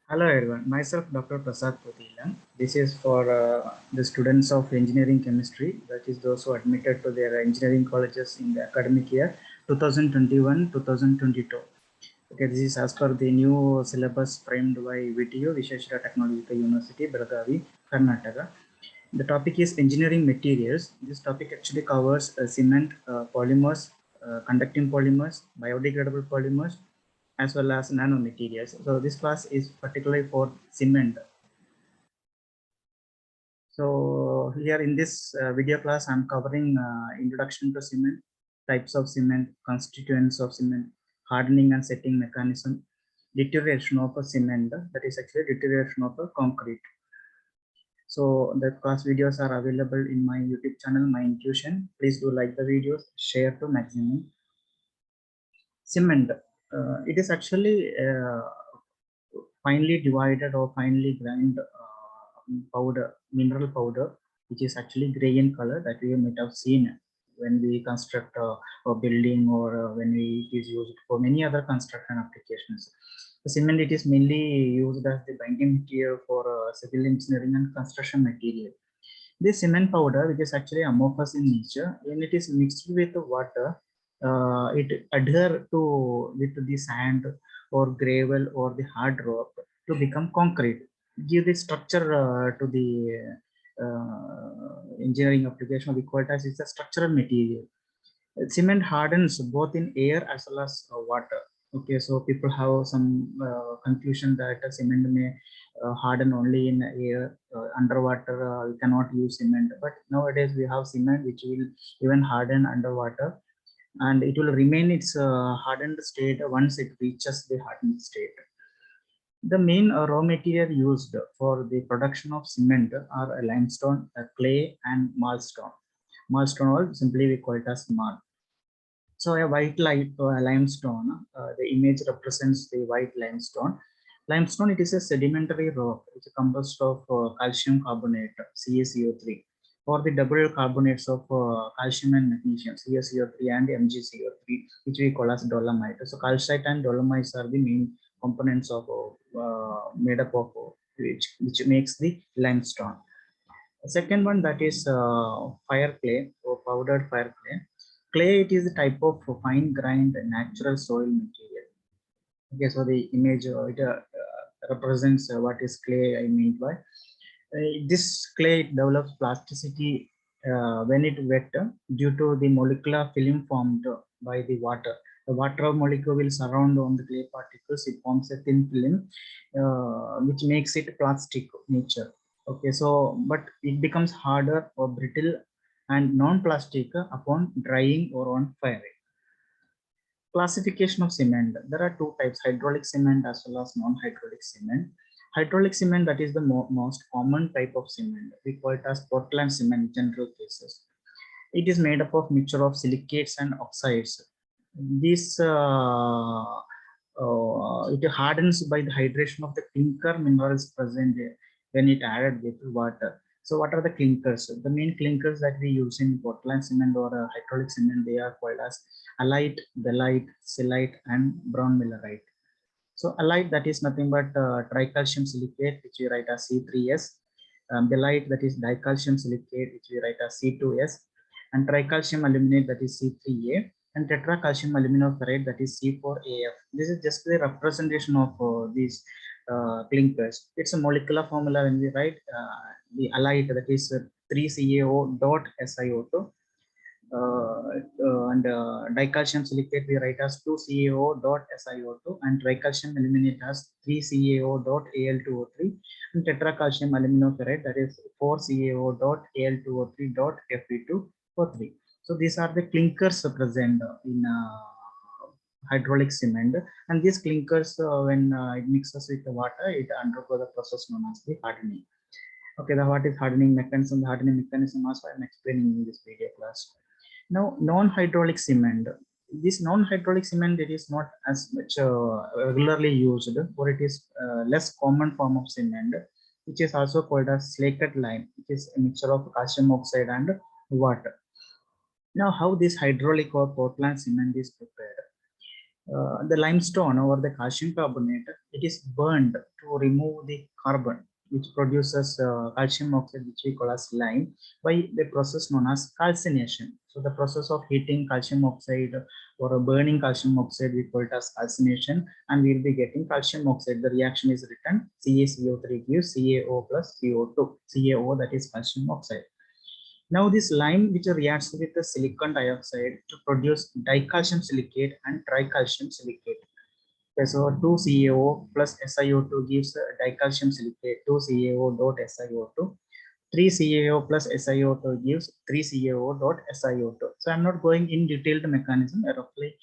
Hello everyone, myself Dr. Prasad Potila. This is for the students of engineering chemistry, that is those who admitted to their engineering colleges in the academic year 2021-2022. Okay, this is as per the new syllabus framed by VTU, Visheshwara Technological University, Belagavi, Karnataka. The topic is engineering materials. This topic actually covers cement, polymers, conducting polymers, biodegradable polymers, as well as nanomaterials. So this class is particularly for cement. So here in this video class, I'm covering introduction to cement, types of cement, constituents of cement, hardening and setting mechanism, deterioration of a cement, that is actually deterioration of a concrete. So the class videos are available in my YouTube channel, My Intuition. Please do like the videos, share to maximum. Cement, it is actually finely divided or finely grind powder, mineral powder, which is actually gray in color that we might have seen when we construct a building or when it is used for many other construction applications. The cement, it is mainly used as the binding material for civil engineering and construction material. This cement powder, which is actually amorphous in nature, when it is mixed with water, it adhere to with the sand or gravel or the hard rock to become concrete. Give the structure to the engineering application. We call it as it's a structural material. Cement hardens both in air as well as water. Okay, so people have some confusion that cement may harden only in air. Underwater, we cannot use cement. But nowadays we have cement which will even harden underwater, and it will remain its hardened state once it reaches the hardened state. The main raw material used for the production of cement are limestone, clay, and marlstone. Marlstone, or simply we call it as marl. So a white light limestone, the image represents the white limestone. Limestone, it is a sedimentary rock. It's composed of calcium carbonate, CaCO3, or the double carbonates of calcium and magnesium, CaCO3 and MgCO3, which we call as dolomite. So calcite and dolomites are the main components of made up of which makes the limestone. The second one, that is fire clay or powdered fire clay. Clay, it is a type of fine grained natural soil material. Okay, so the image it represents what is clay I mean by. This clay develops plasticity when it wet due to the molecular film formed by the water. The water molecule will surround on the clay particles. It forms a thin film, which makes it plastic nature. Okay, so but it becomes harder or brittle and non-plastic upon drying or on firing. Classification of cement. There are two types: hydraulic cement as well as non-hydraulic cement. Hydraulic cement, that is the most common type of cement. We call it as Portland cement in general cases. It is made up of mixture of silicates and oxides. This it hardens by the hydration of the clinker minerals present when it added with water. So what are the clinkers? The main clinkers that we use in Portland cement or hydraulic cement, they are called as halite, belite, silicate, and brown millerite. So halite, that is nothing but tricalcium silicate, which we write as C3S. Belite, that is dicalcium silicate, which we write as C2S. And tricalcium aluminate, that is C3A. And tetracalcium aluminoferrate, that is C4AF. This is just the representation of these clinkers. It's a molecular formula when we write the halite, that is 3CaO dot SiO2. And dicalcium silicate we write as 2CaO dot SiO2, and tricalcium aluminate as 3CaO dot Al2O3, and tetracalcium aluminoferrate, that is 4CaO dot Al2O3 dot Fe2O3. So these are the clinkers present in hydraulic cement, and these clinkers when it mixes with the water, it undergoes the process known as the hardening. Okay, the what is hardening mechanism? The hardening mechanism also I'm explaining in this video class. Now, non-hydraulic cement. This non-hydraulic cement, it is not as much regularly used, or it is less common form of cement, which is also called as slacked lime, which is a mixture of calcium oxide and water. Now, how this hydraulic or Portland cement is prepared? The limestone or the calcium carbonate, it is burned to remove the carbon, which produces calcium oxide, which we call as lime, by the process known as calcination. So the process of heating calcium oxide or burning calcium oxide, we call it as calcination, and we'll be getting calcium oxide. The reaction is written CaCO3 gives CaO plus CO2. CaO, that is calcium oxide. Now this lime which reacts with the silicon dioxide to produce dicalcium silicate and tricalcium silicate. Okay, so 2CaO plus SiO2 gives dicalcium silicate 2CaO dot SiO2. 3CaO plus SiO2 gives 3CaO dot SiO2. So I'm not going in detailed mechanism, roughly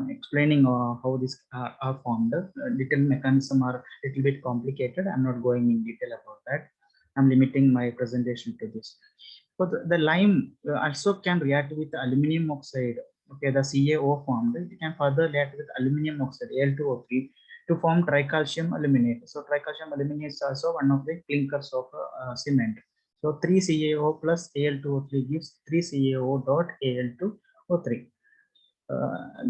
explaining how these are formed. Detailed mechanism are a little bit complicated. I'm not going in detail about that. I'm limiting my presentation to this. So the lime also can react with aluminum oxide. Okay, the CaO formed, it can further react with aluminum oxide, Al2O3, to form tricalcium aluminate. So tricalcium aluminate is also one of the clinkers of cement. So 3CaO plus Al2O3 gives 3CaO dot Al2O3.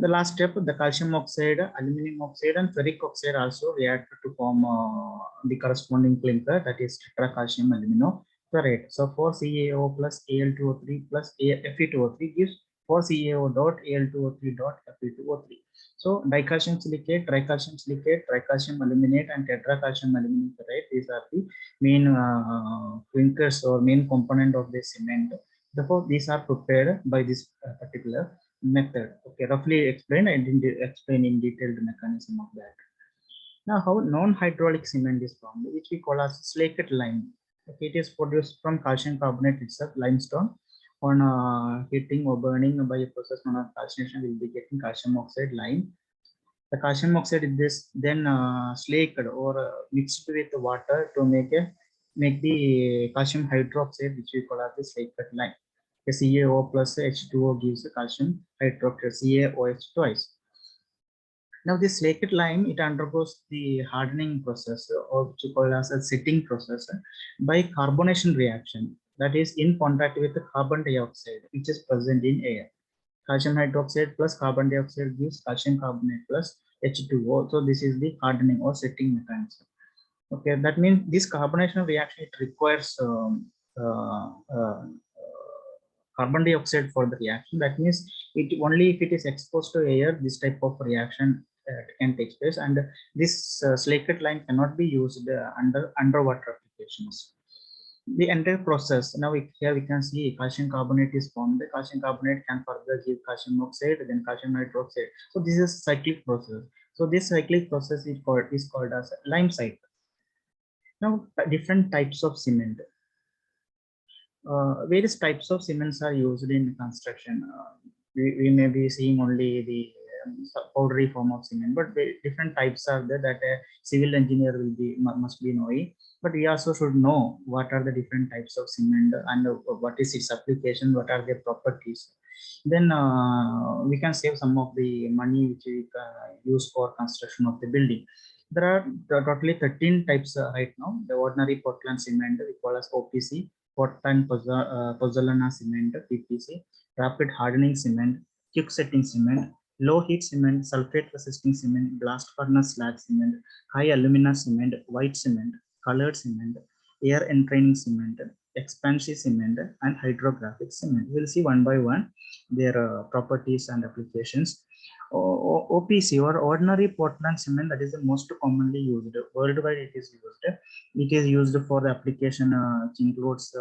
The last step, the calcium oxide, aluminum oxide, and ferric oxide also react to form the corresponding clinker, that is tetracalcium aluminoferrate. So 4CaO plus Al2O3 plus Fe2O3 gives 4CaO dot Al2O3 dot Fe2O3. So dicalcium silicate, tricalcium aluminate, and tetracalcium aluminoferrate, these are the main clinkers or main component of the cement. Therefore, these are prepared by this particular method. Okay, roughly explain. I didn't explain in detail the mechanism of that. Now, how non-hydraulic cement is formed, which we call as slaked lime. Okay, it is produced from calcium carbonate itself, limestone. On heating or burning by a process known as calcination, we will be getting calcium oxide lime. The calcium oxide is then slaked or mixed with water to make the calcium hydroxide, which we call as the slaked lime. CaO plus H2O gives calcium hydroxide, CaOH twice. Now this slaked lime, it undergoes the hardening process, or which we call as a setting process, by carbonation reaction, that is in contact with the carbon dioxide which is present in air. Calcium hydroxide plus carbon dioxide gives calcium carbonate plus H2O. So this is the hardening or setting mechanism. Okay, that means this carbonation reaction, it requires carbon dioxide for the reaction. That means it only if it is exposed to air, this type of reaction can take place, and this slaked lime cannot be used underwater applications. The entire process, now here we can see calcium carbonate is formed. The calcium carbonate can further give calcium oxide, then calcium hydroxide. So this is cyclic process. So this cyclic process is called as lime cycle. Now different types of cement. Various types of cements are used in construction. We may be seeing only the powdery form of cement, but different types are there that a civil engineer must be knowing. But we also should know what are the different types of cement and what is its application, what are their properties. Then we can save some of the money which we use for construction of the building. There are totally 13 types right now. The ordinary Portland cement, we call as OPC, Portland pozzolana cement, PPC, rapid hardening cement, quick setting cement, low heat cement, sulfate resisting cement, blast furnace slag cement, high alumina cement, white cement, colored cement, air entraining cement, expansive cement, and hydrographic cement. We'll see one by one their properties and applications. OPC or ordinary Portland cement, that is the most commonly used worldwide. It is used. It is used for the application which includes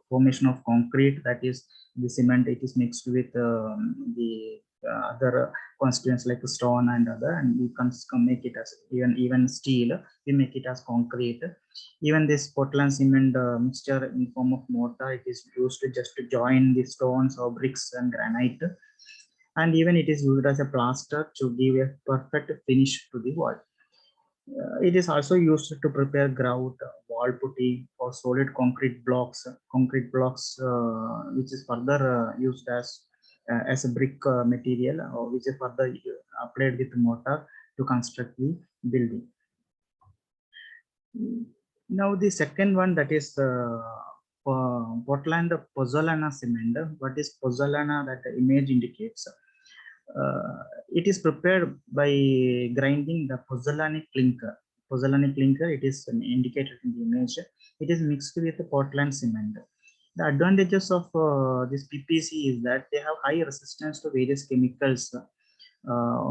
formation of concrete. That is the cement. It is mixed with the other constituents like stone and other, and we can make it as even steel. We make it as concrete. Even this Portland cement mixture in form of mortar, it is used to just to join the stones or bricks and granite. And even it is used as a plaster to give a perfect finish to the wall. It is also used to prepare grout, wall putty, or solid concrete blocks. Which is further used as a brick material, which is further applied with mortar to construct the building. Now the second one, that is Portland pozzolana cement. What is pozzolana? That the image indicates. It is prepared by grinding the pozzolanic clinker. Pozzolanic clinker, it is indicated in the image. It is mixed with the Portland cement. The advantages of this PPC is that they have high resistance to various chemicals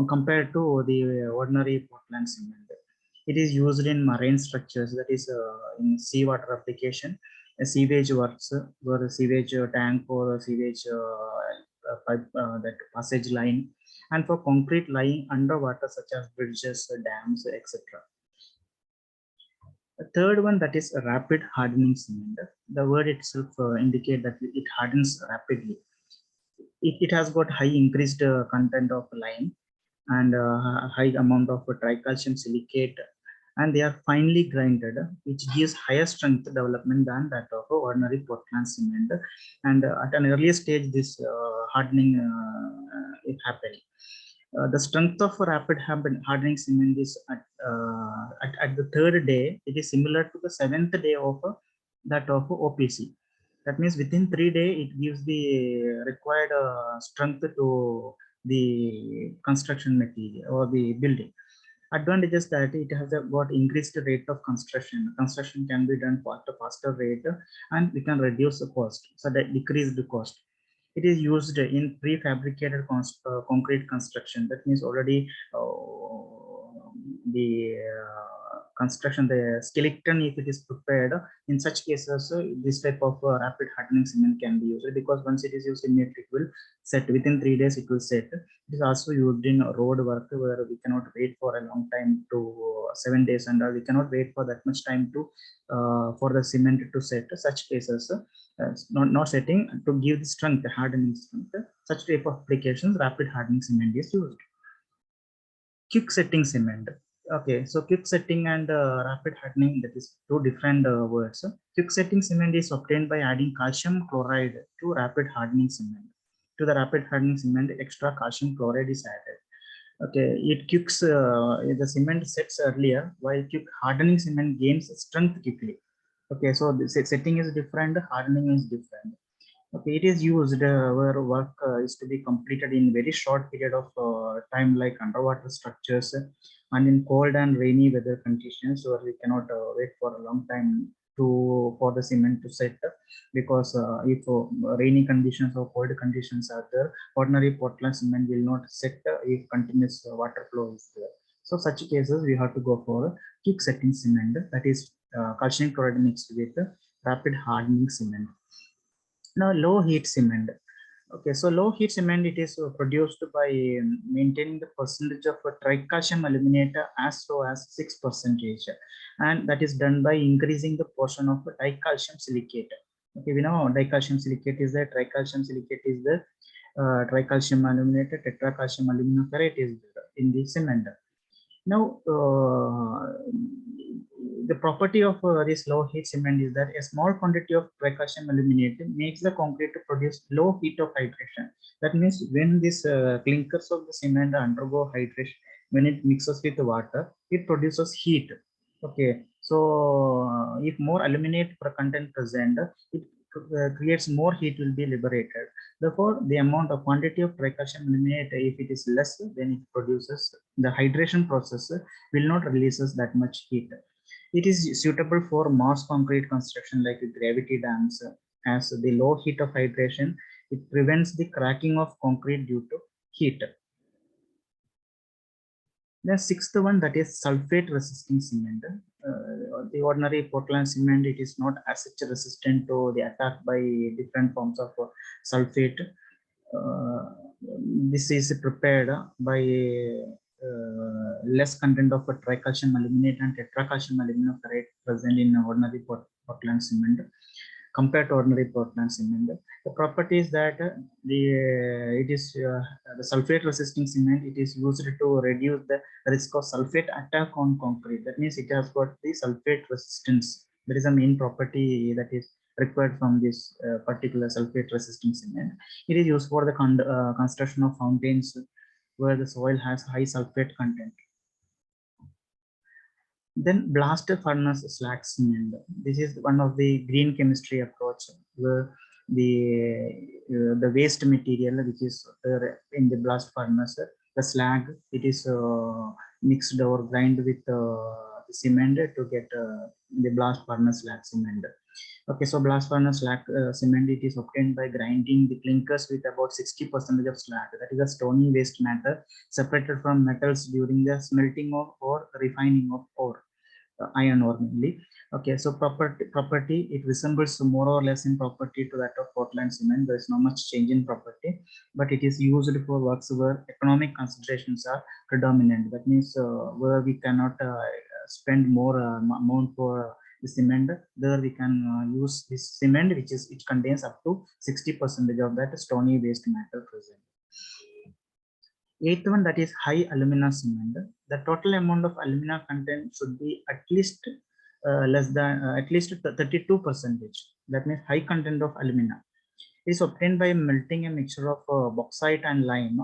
compared to the ordinary Portland cement. It is used in marine structures, that is in seawater application, sewage works, where a sewage tank or a sewage pipe, that passage line, and for concrete lying underwater, such as bridges, dams, etc. The third one, that is a rapid hardening cement. The word itself indicates that it hardens rapidly. It has got high increased content of lime and high amount of tricalcium silicate, and they are finely grinded, which gives higher strength development than that of ordinary Portland cement. And at an earlier stage, this hardening is happening. The strength of rapid hardening cement is at the third day, it is similar to the seventh day of that of OPC. That means within 3 days, it gives the required strength to the construction material or the building. Advantages that it has got increased rate of construction. Construction can be done at a faster rate, and we can reduce the cost, so that decrease the cost. It is used in prefabricated concrete construction. That means already the construction, the skeleton, if it is prepared, in such cases, this type of rapid hardening cement can be used, because once it is used immediately, it will set within 3 days, it will set. It is also used in road work, where we cannot wait for a long time to 7 days, and we cannot wait for that much time to for the cement to set. Such cases, not setting, to give the strength, hardening strength, such type of applications, rapid hardening cement is used. Quick setting cement. Okay, so quick setting and rapid hardening, that is two different words. Quick setting cement is obtained by adding calcium chloride to rapid hardening cement. To the rapid hardening cement, extra calcium chloride is added. Okay, it quicks, the cement sets earlier, while quick hardening cement gains strength quickly. Okay, so the setting is different, hardening is different. Okay, it is used where work is to be completed in very short period of time, like underwater structures, and in cold and rainy weather conditions, where we cannot wait for a long time for the cement to set, because if rainy conditions or cold conditions are there, ordinary Portland cement will not set if continuous water flow is there. So such cases, we have to go for quick setting cement, that is calcium chloride mixed with rapid hardening cement. Now, low heat cement. Okay, so low heat cement, it is produced by maintaining the percentage of tricalcium aluminate as low as 6%, and that is done by increasing the portion of dicalcium silicate. Okay, we know dicalcium silicate is the tricalcium silicate is the tricalcium aluminate, tetracalcium aluminoferrate is in the cement. Now, the property of this low heat cement is that a small quantity of tricalcium aluminate makes the concrete to produce low heat of hydration. That means when these clinkers of the cement undergo hydration, when it mixes with the water, it produces heat. Okay, so if more aluminate content present, it creates more heat will be liberated. Therefore, the amount of quantity of tricalcium aluminate, if it is less, then it produces the hydration process will not releases that much heat. It is suitable for mass concrete construction like gravity dams, as the low heat of hydration, it prevents the cracking of concrete due to heat. The sixth one, that is sulfate resisting cement. The ordinary Portland cement, it is not as such resistant to the attack by different forms of sulfate. This is prepared by less content of tricalcium aluminate and tetracalcium aluminoferrate present in ordinary Portland cement compared to ordinary Portland cement. The property is that it is the sulfate resisting cement. It is used to reduce the risk of sulfate attack on concrete. That means it has got the sulfate resistance. There is a main property that is required from this particular sulfate resisting cement. It is used for the construction of fountains where the soil has high sulfate content. Then blast furnace slag cement. This is one of the green chemistry approach, where the waste material which is in the blast furnace, the slag, it is mixed or grind with the cement to get the blast furnace slag cement. Okay, so blast furnace slag cement, it is obtained by grinding the clinkers with about 60% of slag, that is a stony waste matter separated from metals during the smelting of or refining of ore, iron ore mainly. Okay, so property, it resembles more or less in property to that of Portland cement. There is no much change in property, but it is used for works where economic considerations are predominant. That means where we cannot spend more amount for the cement, there we can use this cement which contains up to 60% of that stony waste matter present. Eighth one, that is high alumina cement. The total amount of alumina content should be at least less than at least 32%. That means high content of alumina. It is obtained by melting a mixture of bauxite and lime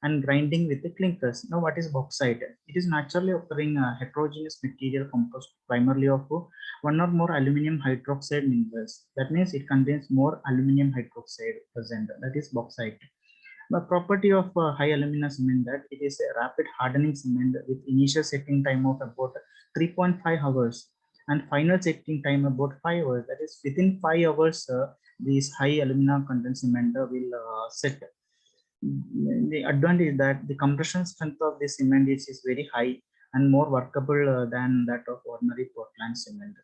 and grinding with the clinkers. Now, what is bauxite? It is naturally occurring heterogeneous material composed primarily of one or more aluminum hydroxide minerals. That means it contains more aluminum hydroxide present. That is bauxite. The property of high alumina cement, that it is a rapid hardening cement with initial setting time of about 3.5 hours and final setting time about 5 hours. That is within 5 hours, this high alumina content cement will set. The advantage is that the compression strength of this cement is very high and more workable than that of ordinary Portland cement.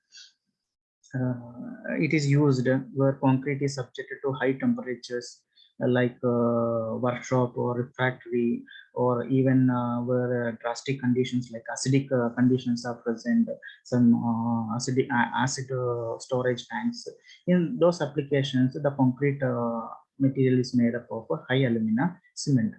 It is used where concrete is subjected to high temperatures, like workshop or refractory, or even where drastic conditions like acidic conditions are present, some acid storage tanks. In those applications, the concrete material is made up of high alumina cement.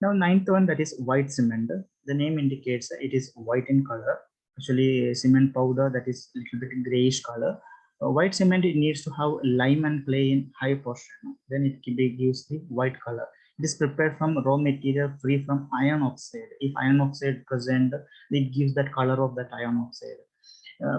Now, ninth one, that is white cement. The name indicates it is white in color. Actually, cement powder that is a little bit grayish color. White cement, it needs to have lime and clay in high portion. Then it gives the white color. It is prepared from raw material free from iron oxide. If iron oxide present, it gives that color of that iron oxide.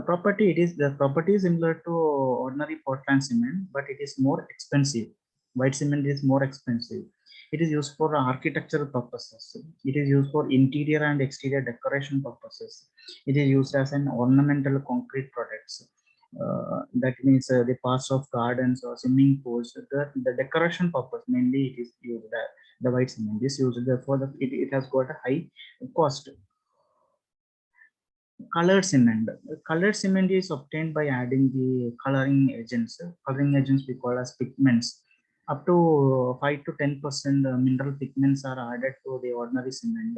Property, the property is similar to ordinary Portland cement, but it is more expensive. White cement is more expensive. It is used for architectural purposes. It is used for interior and exterior decoration purposes. It is used as an ornamental concrete products. That means the parts of gardens or swimming pools. The decoration purpose mainly it is used. The white cement is used. Therefore, it has got a high cost. Colored cement. Colored cement is obtained by adding the coloring agents. Coloring agents we call as pigments. Up to 5 to 10% mineral pigments are added to the ordinary cement,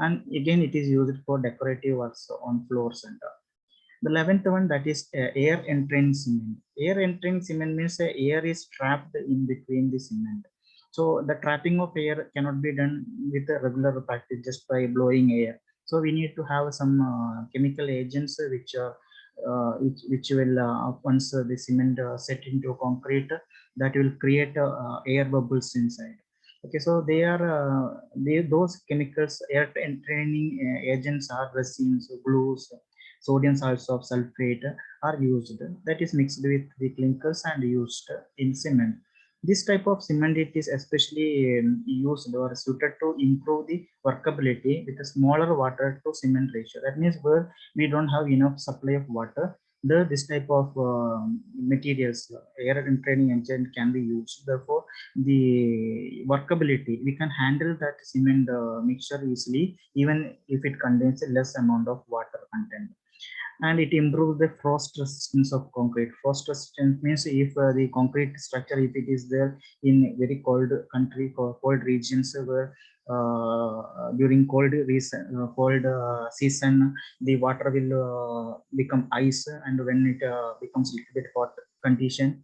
and again it is used for decorative works on floors and all. The 11th one, that is air entering cement. Air entering cement means air is trapped in between the cement. So the trapping of air cannot be done with a regular practice just by blowing air. So we need to have some chemical agents which will once the cement set into concrete, that will create air bubbles inside. Okay, so those chemicals, air entering agents are resins, glues, sodium salts of sulfate are used. That is mixed with the clinkers and used in cement. This type of cement, it is especially used or suited to improve the workability with a smaller water to cement ratio. That means where we don't have enough supply of water, this type of materials, air entraining engine can be used. Therefore, the workability, we can handle that cement mixture easily, even if it contains a less amount of water content. And it improves the frost resistance of concrete. Frost resistance means if the concrete structure, if it is there in very cold country, cold regions where during cold season, the water will become ice, and when it becomes a little bit hot condition,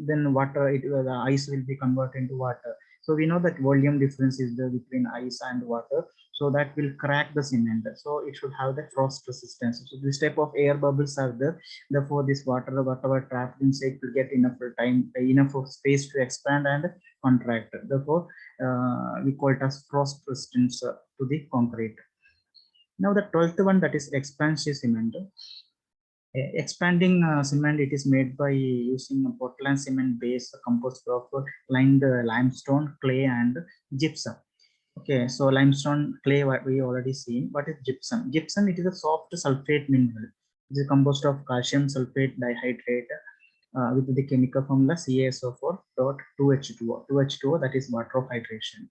then the ice will be converted into water. So we know that volume difference is there between ice and water, so that will crack the cement. So it should have the frost resistance. So this type of air bubbles are there. Therefore, this water, whatever trapped inside, will get enough time, enough of space to expand and contract. Therefore, we call it as frost resistance to the concrete. Now the 12th one, that is expansive cement. Expanding cement, it is made by using a Portland cement base composed of lined limestone, clay, and gypsum. Okay, so limestone, clay, what we already seen. What is gypsum? Gypsum, it is a soft sulfate mineral. It is composed of calcium sulfate dihydrate with the chemical formula CaSO4 dot 2H2O. 2H2O, that is water of hydration.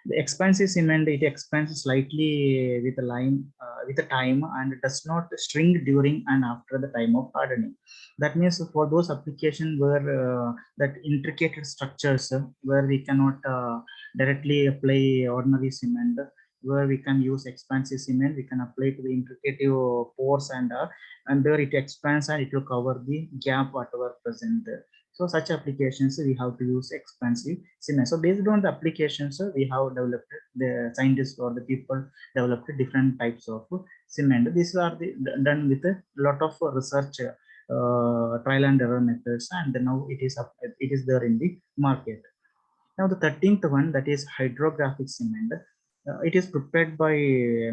The expansive cement, it expands slightly with the with the time, and does not shrink during and after the time of hardening. That means for those applications where that intricate structures where we cannot directly apply ordinary cement, where we can use expansive cement, we can apply to the intricate pores, and there it expands and it will cover the gap whatever present there. So such applications we have to use expansive cement. So based on the applications, we have developed, the scientists or the people developed different types of cement. These are done with a lot of research, trial and error methods, and now it is there in the market. Now the 13th one, that is hydrographic cement. It is prepared by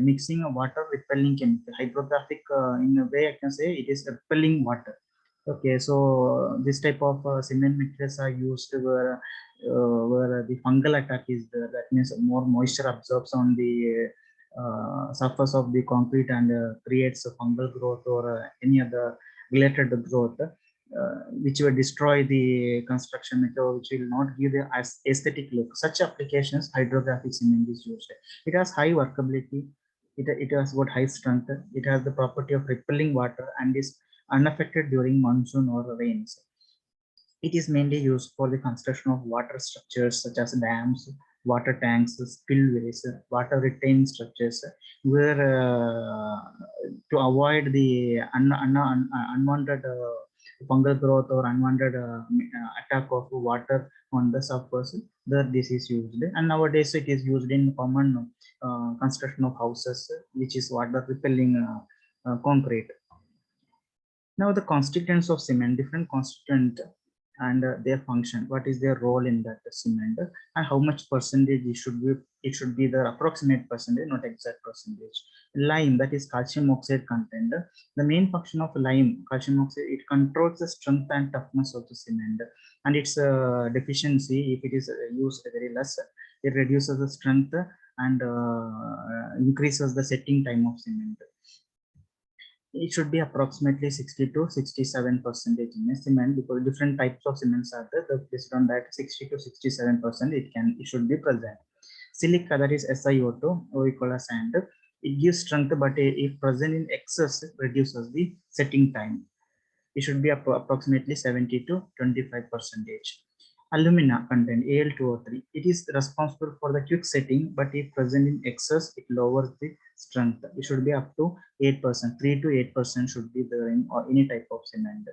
mixing a water repelling chemical. Hydrographic, in a way I can say, it is repelling water. Okay, so this type of cement mixtures are used where the fungal attack is there. That means more moisture absorbs on the surface of the concrete and creates a fungal growth or any other related growth, which will destroy the construction material, which will not give the aesthetic look. Such applications, hydrographic cement is used. It has high workability. It has got high strength. It has the property of repelling water and is unaffected during monsoon or rains. It is mainly used for the construction of water structures such as dams, water tanks, spillways, water retaining structures, where to avoid the unwanted fungal growth or unwanted attack of water on the surface, there this is used. And nowadays it is used in common construction of houses, which is water repelling concrete. Now the constituents of cement, different constituent and their function, what is their role in that cement, and how much percentage it should be the approximate percentage, not exact percentage. Lime, that is calcium oxide content. The main function of lime, calcium oxide, it controls the strength and toughness of the cement, and its deficiency, if it is used very less, it reduces the strength and increases the setting time of cement. It should be approximately 60 to 67% in a cement, because different types of cements are there. Based on that, 60 to 67% it should be present. Silica, that is SiO2, or we call as sand. It gives strength, but if present in excess, it reduces the setting time. It should be approximately 70 to 25%. Alumina content, Al2O3. It is responsible for the quick setting, but if present in excess, it lowers the strength. It should be up to 8%. 3 to 8% should be there in or any type of cement.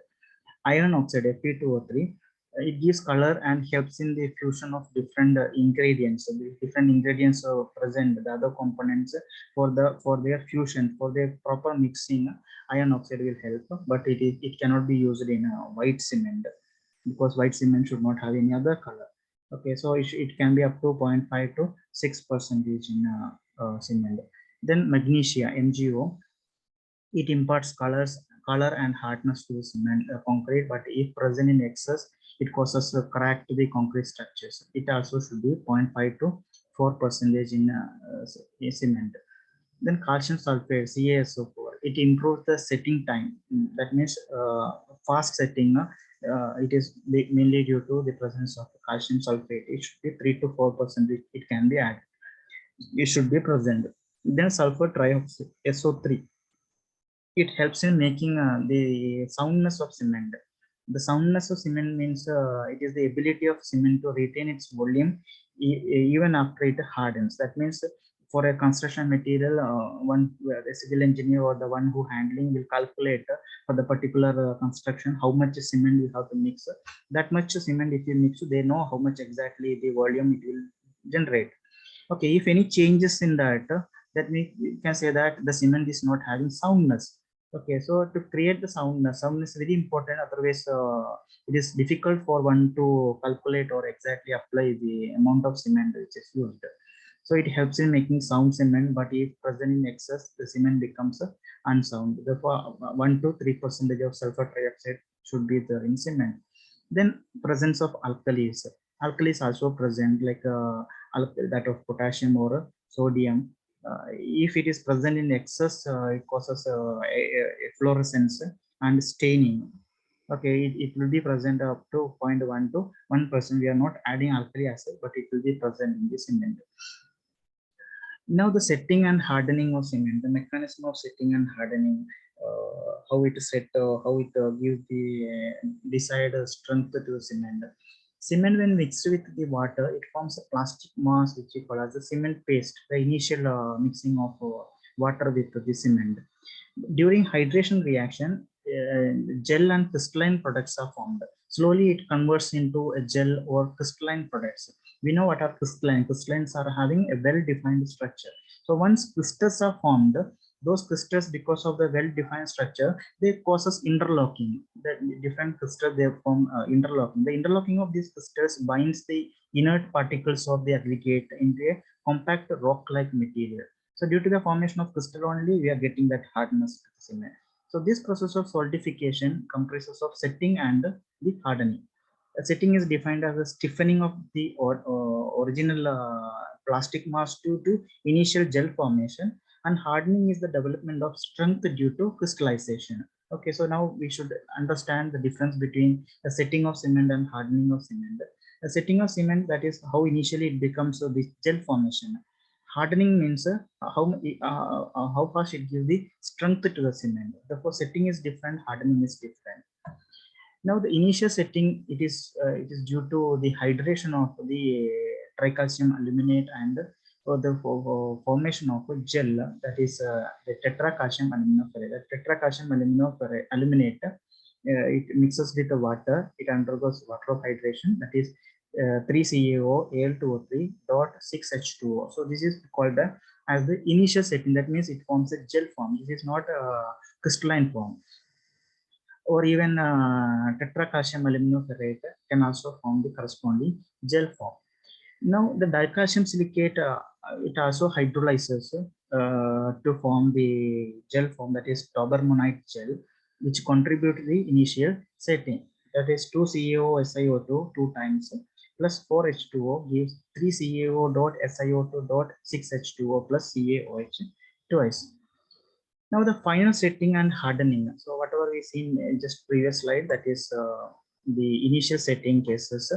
Iron oxide, Fe2O3. It gives color and helps in the fusion of different ingredients. So the different ingredients are present, the other components for their fusion, for their proper mixing. Iron oxide will help, but it cannot be used in white cement, because white cement should not have any other color. Okay, so it can be up to 0.5 to 6% in cement. Then magnesia, MgO, it imparts color and hardness to the cement concrete, but if present in excess, it causes a crack to the concrete structures. It also should be 0.5 to 4% in cement. Then calcium sulfate, CaSO4, it improves the setting time. That means fast setting. It is mainly due to the presence of calcium sulfate. It should be 3 to 4%. It can be added. It should be present. Then sulfur trioxide, SO3. It helps in making the soundness of cement. The soundness of cement means it is the ability of cement to retain its volume even after it hardens. That means for a construction material, the civil engineer or the one who handling will calculate for the particular construction how much cement we have to mix. That much cement if you mix, they know how much exactly the volume it will generate. Okay, if any changes in that, that means we can say that the cement is not having soundness. Okay, so to create the soundness is very important. Otherwise, it is difficult for one to calculate or exactly apply the amount of cement which is used. So it helps in making sound cement, but if present in excess, the cement becomes unsound. Therefore, 1 to 3% of sulfur trioxide should be there in cement. Then presence of alkalis. Alkalis also present, like that of potassium or sodium. If it is present in excess, it causes a fluorescence and staining. Okay, it will be present up to 0.1 to 1%. We are not adding alkali acid, but it will be present in the cement. Now the setting and hardening of cement, the mechanism of setting and hardening, how it is set, how it gives the desired strength to the cement. Cement, when mixed with the water, it forms a plastic mass which we call as the cement paste, the initial mixing of water with the cement. During hydration reaction, gel and crystalline products are formed. Slowly it converts into a gel or crystalline products. We know what are crystalline. Crystallines are having a well-defined structure. So once crystals are formed, those crystals, because of the well-defined structure, they causes interlocking. The different crystals, they form interlocking. The interlocking of these crystals binds the inert particles of the aggregate into a compact rock-like material. So due to the formation of crystal only, we are getting that hardness to the cement. So this process of solidification comprises of setting and the hardening. Setting is defined as a stiffening of the original plastic mass due to initial gel formation, and hardening is the development of strength due to crystallization. Okay, so now we should understand the difference between the setting of cement and hardening of cement. The setting of cement, that is how initially it becomes this gel formation. Hardening means how fast it gives the strength to the cement. Therefore, setting is different, hardening is different. Now, the initial setting, it is due to the hydration of the tricalcium aluminate and the formation of a gel, that is the tetracalcium aluminoferrate. The tetracalcium aluminate, it mixes with the water, it undergoes water of hydration, that is 3CaO Al2O3 dot 6H2O. So this is called as the initial setting. That means it forms a gel form. This is not a crystalline form. Or even tetracalcium aluminoferrate can also form the corresponding gel form. Now the dicalcium silicate, it also hydrolyzes to form the gel form, that is tobermonite gel, which contribute to the initial setting. That is 2CaO SiO2 2 times plus 4H2O gives 3CaO dot SiO2 dot 6H2O plus CaOH twice. Now the final setting and hardening. So whatever we seen in just previous slide, that is the initial setting cases.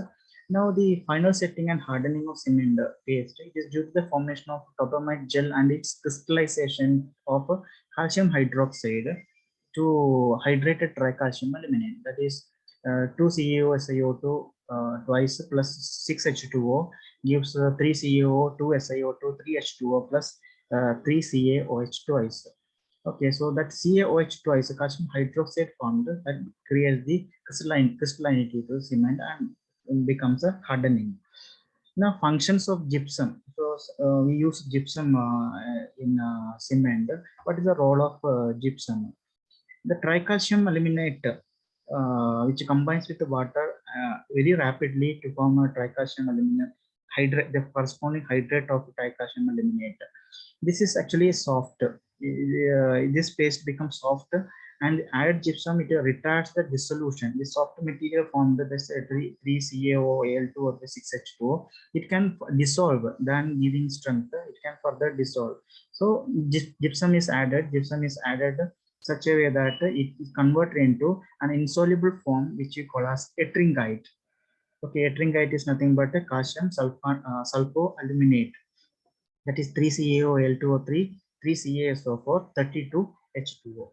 Now the final setting and hardening of cement paste, it is due to the formation of tobermite gel and its crystallization of calcium hydroxide to hydrated tricalcium aluminate. That is 2CaO SiO2 twice plus 6H2O gives 3CaO 2SiO2 3H2O plus 3CaOH twice. Okay, so that CaOH twice, calcium hydroxide formed, that creates the crystallinity to cement and becomes a hardening. Now, functions of gypsum. So we use gypsum in cement. What is the role of gypsum? The tricalcium aluminate, which combines with the water very rapidly to form a tricalcium aluminate hydrate, the corresponding hydrate of tricalcium aluminate. This is actually soft. This paste becomes soft, and added gypsum, it retards the dissolution. The soft material formed the 3CaO Al2 or the 6H2O, it can dissolve, than giving strength, it can further dissolve. So gypsum is added such a way that it is converted into an insoluble form, which we call as ettringite. Okay, ettringite is nothing but a calcium sulfoaluminate, that is 3CaO Al2O3 3CaSO4 32H2O.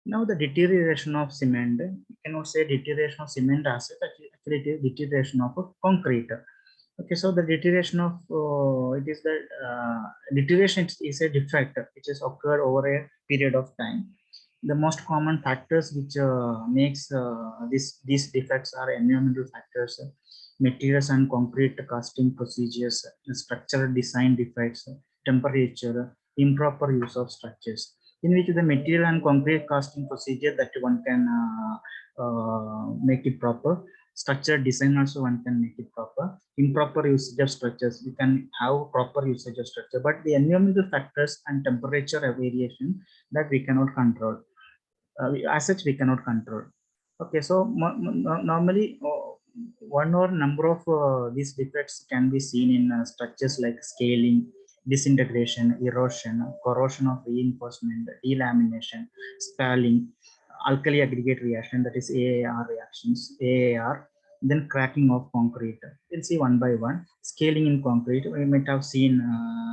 Now the deterioration of cement, you cannot say deterioration of cement as actually it is deterioration of concrete. Okay, so the deterioration of it is the deterioration is a defect which has occurred over a period of time. The most common factors which makes these defects are environmental factors, materials and concrete casting procedures, structural design defects, temperature, improper use of structures, in which the material and concrete casting procedure that one can make it proper. structure design also one can make it proper. Improper usage of structures, we can have proper usage of structure, but the environmental factors and temperature variation that we cannot control. As such, we cannot control. Okay, so normally one or number of these defects can be seen in structures like scaling, disintegration, erosion, corrosion of reinforcement, delamination, spalling, alkali aggregate reaction, that is AAR reactions, AAR, then cracking of concrete. We'll see one by one. Scaling in concrete, we might have seen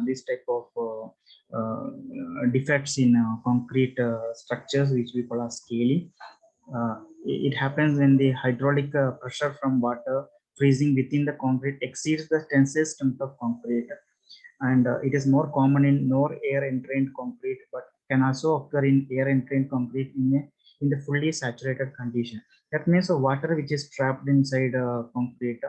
this type of defects in concrete structures, which we call as scaling. It happens when the hydraulic pressure from water freezing within the concrete exceeds the tensile strength of concrete, and it is more common in no air entrained concrete, but can also occur in air entrained concrete in the fully saturated condition. That means the water which is trapped inside concrete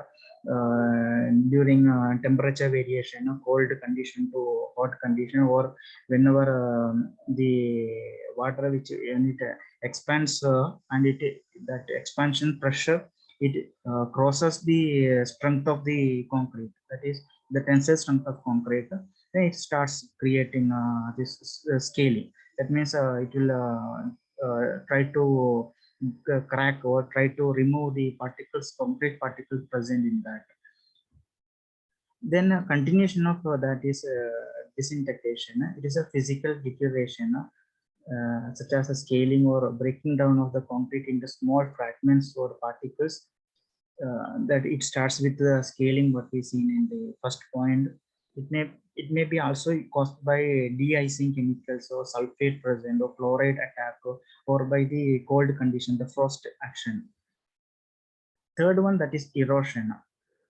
during temperature variation, cold condition to hot condition, or whenever the water which when it expands and that expansion pressure, it crosses the strength of the concrete, that is the tensile strength of concrete, then it starts creating this scaling. That means it will try to crack or try to remove the particles, concrete particles present in that. Then continuation of that is disintegration. It is a physical deterioration, such as a scaling or breaking down of the concrete into small fragments or particles. That it starts with the scaling, what we seen in the first point. It may be also caused by de-icing chemicals or sulfate present or chloride attack, or by the cold condition, the frost action. Third one, that is erosion.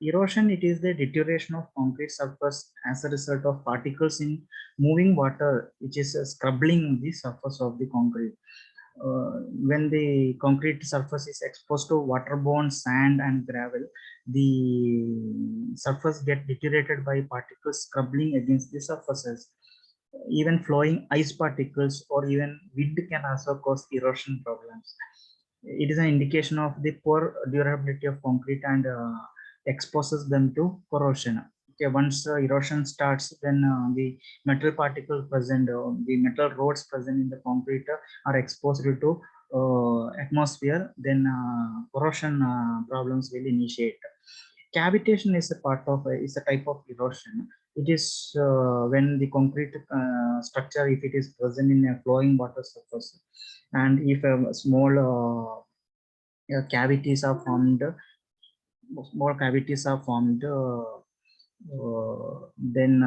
Erosion, it is the deterioration of concrete surface as a result of particles in moving water, which is scrubbing the surface of the concrete. When the concrete surface is exposed to waterborne sand and gravel, the surface get deteriorated by particles scrubbing against the surfaces. Even flowing ice particles or even wind can also cause erosion problems. It is an indication of the poor durability of concrete and exposes them to corrosion. Okay, once erosion starts, then the metal particles present, the metal rods present in the concrete are exposed to atmosphere, then corrosion problems will initiate. Cavitation is a part of is a type of erosion. It is when the concrete structure, if it is present in a flowing water surface, and if small cavities are formed, then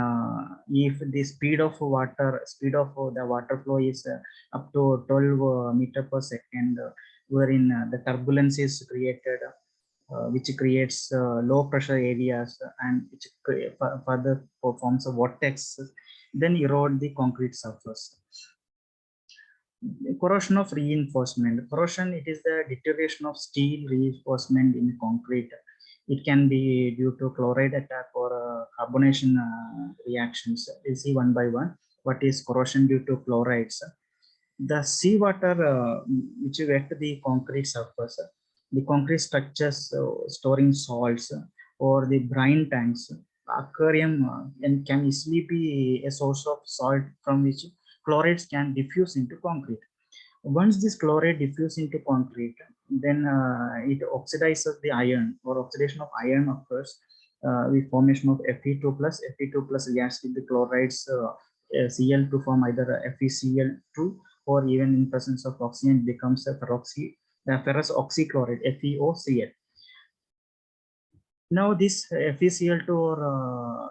if the speed of the water flow is up to 12 meter per second, wherein the turbulence is created, which creates low pressure areas, and which further forms a vortex, then erode the concrete surface. Corrosion of reinforcement. Corrosion, it is the deterioration of steel reinforcement in concrete. It can be due to chloride attack or carbonation reactions. We'll see one by one. What is corrosion due to chlorides? The seawater which wet the concrete surface, the concrete structures storing salts, or the brine tanks, aquarium, and can easily be a source of salt from which chlorides can diffuse into concrete. Once this chloride diffuse into concrete, then it oxidizes the iron, or oxidation of iron occurs with formation of Fe2 plus. Fe2 plus reacts with the chlorides Cl to form either FeCl2, or even in presence of oxygen becomes a ferrous oxychloride, FeOCl. Now this FeCl2 or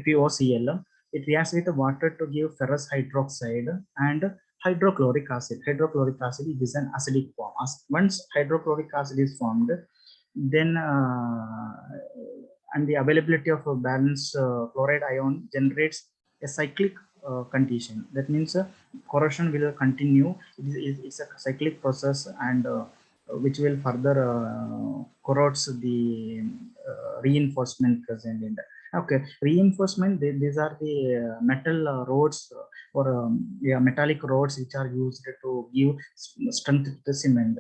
FeOCl, it reacts with the water to give ferrous hydroxide and hydrochloric acid. Hydrochloric acid is an acidic form. Once hydrochloric acid is formed, then and the availability of a balanced chloride ion generates a cyclic condition. That means corrosion will continue. It's a cyclic process, and which will further corrodes the reinforcement present in that. Okay, reinforcement, these are the metal rods or metallic rods which are used to give strength to the cement.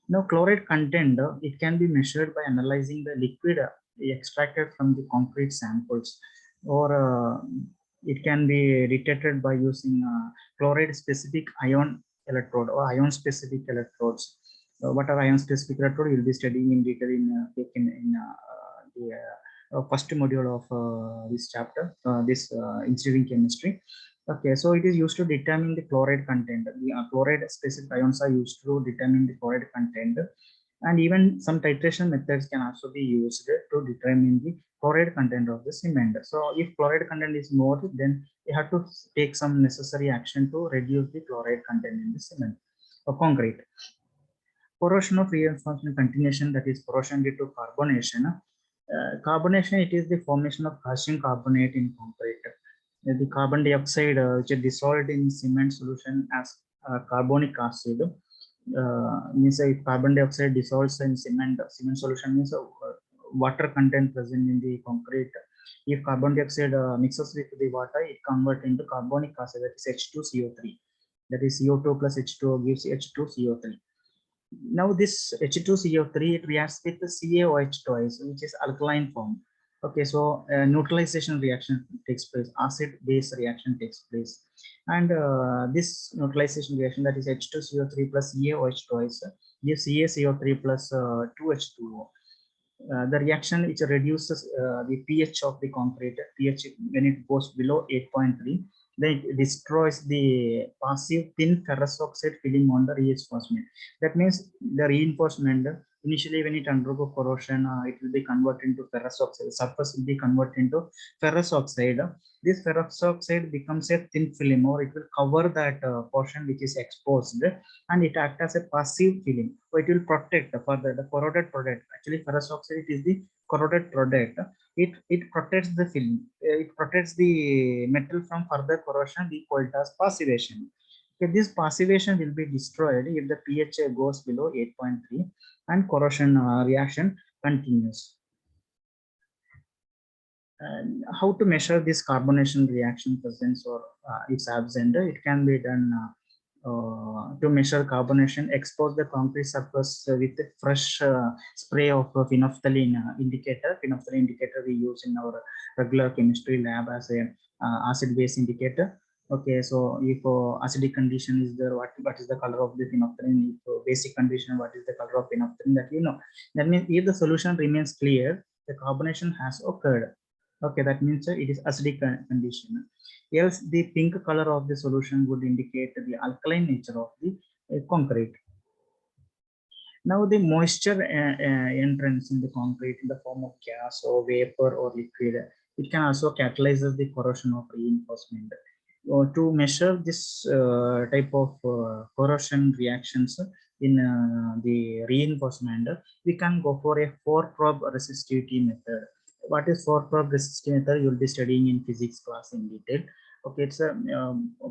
Now, chloride content, it can be measured by analyzing the liquid extracted from the concrete samples, or it can be detected by using chloride specific ion electrode or ion specific electrodes. What are ion specific electrode? You'll be studying in detail in the first module of this chapter, this engineering chemistry. Okay, so it is used to determine the chloride content. The chloride specific ions are used to determine the chloride content, and even some titration methods can also be used to determine the chloride content of the cement. So if chloride content is more, then you have to take some necessary action to reduce the chloride content in the cement or concrete. Corrosion of reinforcement continuation, that is corrosion due to carbonation. Carbonation, it is the formation of calcium carbonate in concrete. The carbon dioxide which is dissolved in cement solution as carbonic acid, means if carbon dioxide dissolves in cement solution means water content present in the concrete. If carbon dioxide mixes with the water, it converts into carbonic acid, that is H2CO3. That is CO2 plus H2O gives H2CO3. Now this H2CO3, it reacts with the CaOH twice, which is alkaline form. Okay, so neutralization reaction takes place, acid base reaction takes place, and this neutralization reaction, that is H2CO3 plus CaOH twice, gives CaCO3 plus 2H2O. The reaction which reduces the pH of the concrete. pH, when it goes below 8.3, then it destroys the passive thin ferrous oxide film on the reinforcement. That means the reinforcement, initially when it undergo corrosion, it will be converted into ferrous oxide. The surface will be converted into ferrous oxide. This ferrous oxide becomes a thin film, or it will cover that portion which is exposed, and it acts as a passive film. So it will protect further the corroded product. Actually, ferrous oxide is the corroded product. It protects the film. It protects the metal from further corrosion. We call it as passivation. Okay, this passivation will be destroyed if the pH goes below 8.3 and corrosion reaction continues. And how to measure this carbonation reaction presence or its absent? It can be done to measure carbonation. Expose the concrete surface with a fresh spray of phenolphthalein indicator. Phenolphthalein indicator we use in our regular chemistry lab as a acid base indicator. Okay, so if acidic condition is there, what is the color of the phenolphthalein? If basic condition, what is the color of phenolphthalein? That you know. That means if the solution remains clear, the carbonation has occurred. Okay, that means it is acidic condition. Else, the pink color of the solution would indicate the alkaline nature of the concrete. Now, the moisture entrance in the concrete in the form of gas or vapor or liquid, it can also catalyze the corrosion of reinforcement. To measure this type of corrosion reactions in the reinforcement, we can go for a four-probe resistivity method. What is four-probe resistivity method? You'll be studying in physics class in detail. Okay, it's a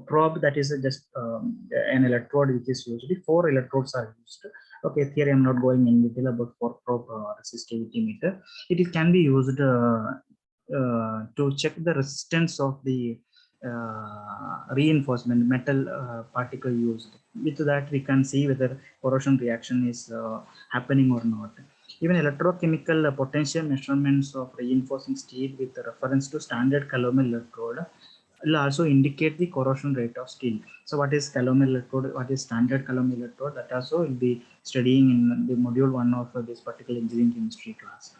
probe, that is just an electrode which is usually 4 electrodes are used. Okay, here I'm not going in detail about four-probe resistivity meter. It can be used to check the resistance of the reinforcement metal particle used. With that, we can see whether corrosion reaction is happening or not. Even electrochemical potential measurements of reinforcing steel with reference to standard calomel electrode will also indicate the corrosion rate of steel. So what is calomel electrode? What is standard calomel electrode? That also will be studying in the module 1 of this particular engineering chemistry class.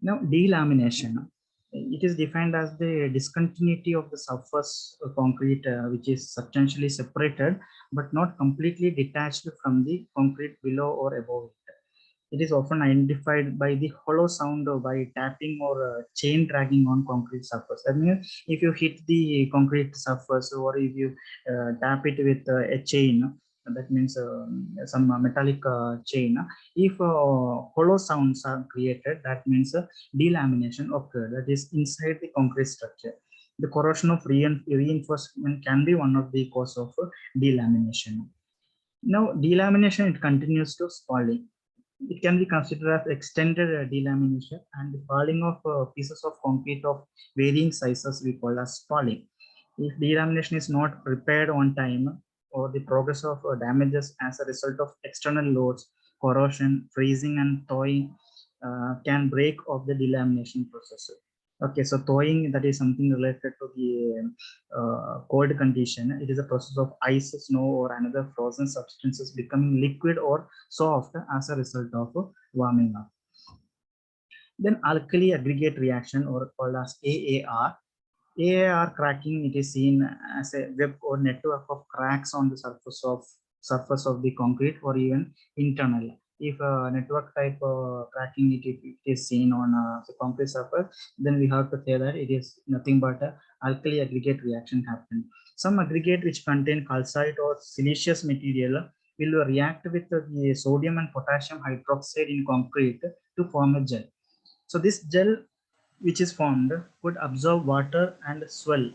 Now, delamination. It is defined as the discontinuity of the surface concrete which is substantially separated but not completely detached from the concrete below or above it. It is often identified by the hollow sound or by tapping or chain dragging on concrete surface. I mean, if you hit the concrete surface or if you tap it with a chain, that means some metallic chain. If hollow sounds are created, that means delamination occurred. That is inside the concrete structure. The corrosion of reinforcement can be one of the cause of delamination. Now, delamination, it continues to spalling. It can be considered as extended delamination, and the falling of pieces of concrete of varying sizes we call as spalling. If delamination is not prepared on time, or the progress of damages as a result of external loads, corrosion, freezing, and thawing can break off the delamination process. Okay, so thawing, that is something related to the cold condition. It is a process of ice, snow, or another frozen substances becoming liquid or soft as a result of warming up. Then alkali aggregate reaction, or called as AAR. AAR cracking, it is seen as a web or network of cracks on the surface of the concrete or even internal. If a network type cracking it is seen on the concrete surface, then we have to say that it is nothing but a alkali aggregate reaction happen. Some aggregate which contain calcite or siliceous material will react with the sodium and potassium hydroxide in concrete to form a gel. So this gel which is formed would absorb water and swell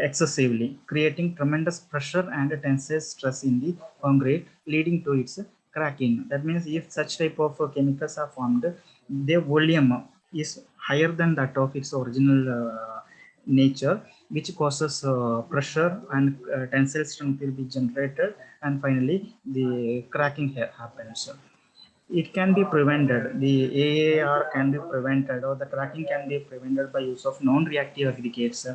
excessively, creating tremendous pressure and tensile stress in the concrete, leading to its cracking. That means if such type of chemicals are formed, their volume is higher than that of its original nature, which causes pressure and tensile strength will be generated, and finally the cracking happens. It can be prevented. The AAR can be prevented, or the cracking can be prevented by use of non-reactive aggregates,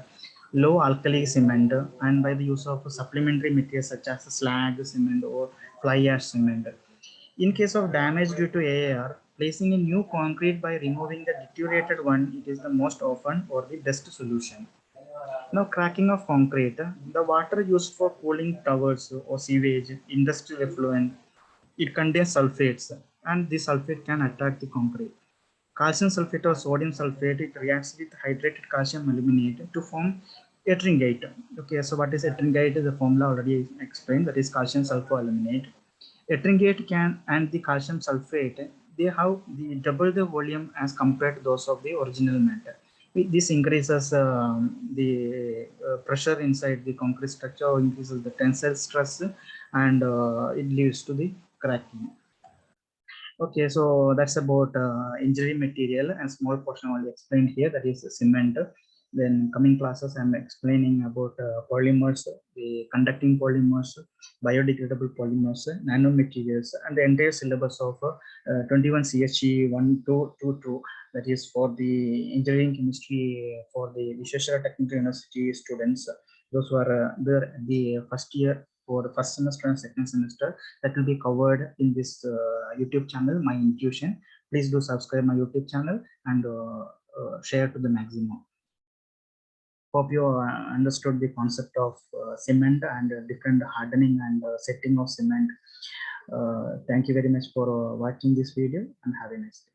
low alkali cement, and by the use of supplementary materials such as slag cement or fly ash cement. In case of damage due to AAR, placing a new concrete by removing the deteriorated one, it is the most often or the best solution. Now, cracking of concrete, the water used for cooling towers or sewage, industrial effluent, it contains sulfates, and this sulfate can attack the concrete. Calcium sulfate or sodium sulfate, it reacts with hydrated calcium aluminate to form ettringite. Okay, so what is ettringite? The formula already explained, that is calcium sulfoaluminate. Ettringite can and the calcium sulfate, they have the double the volume as compared to those of the original matter. This increases the pressure inside the concrete structure, increases the tensile stress, and it leads to the cracking. Okay, so that's about engineering material, and small portion only explained here, that is cement. Then coming classes, I'm explaining about polymers, the conducting polymers, biodegradable polymers, nanomaterials, and the entire syllabus of 21 CHE 1222, that is for the engineering chemistry for the Vishweshwara Technical University students, those who are there the first year for first semester and second semester, that will be covered in this YouTube channel, My Intuition. Please do subscribe my YouTube channel and share to the maximum. Hope you understood the concept of cement and different hardening and setting of cement. Thank you very much for watching this video, and have a nice day.